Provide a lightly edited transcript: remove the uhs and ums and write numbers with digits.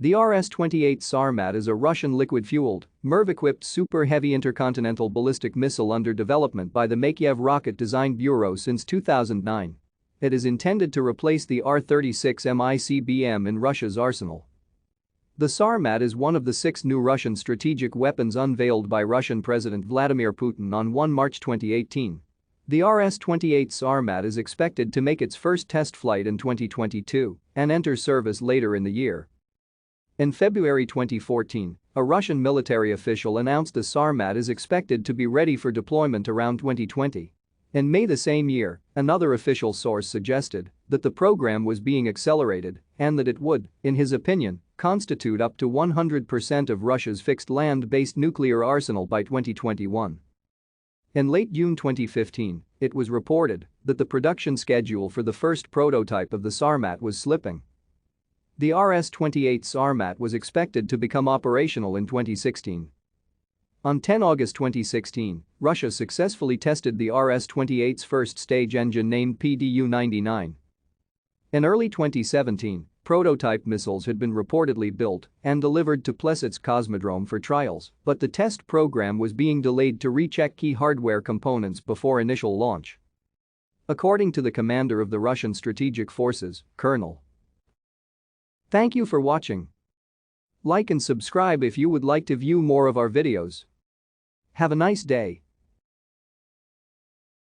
The RS-28 Sarmat is a Russian liquid-fueled, MIRV-equipped super-heavy intercontinental ballistic missile under development by the Makeyev Rocket Design Bureau since 2009. It is intended to replace the R-36M ICBM in Russia's arsenal. The Sarmat is one of the 6 new Russian strategic weapons unveiled by Russian President Vladimir Putin on 1 March 2018. The RS-28 Sarmat is expected to make its first test flight in 2022 and enter service later in the year. In February 2014, a Russian military official announced the Sarmat is expected to be ready for deployment around 2020. In May the same year, another official source suggested that the program was being accelerated and that it would, in his opinion, constitute up to 100% of Russia's fixed land-based nuclear arsenal by 2021. In late June 2015, it was reported that the production schedule for the first prototype of the Sarmat was slipping. The RS-28 Sarmat was expected to become operational in 2016. On 10 August 2016, Russia successfully tested the RS-28's first stage engine named PDU-99. In early 2017, prototype missiles had been reportedly built and delivered to Plesset's Cosmodrome for trials, but the test program was being delayed to recheck key hardware components before initial launch. According to the commander of the Russian Strategic Forces, Colonel. Thank you for watching. Like and subscribe if you would like to view more of our videos. Have a nice day.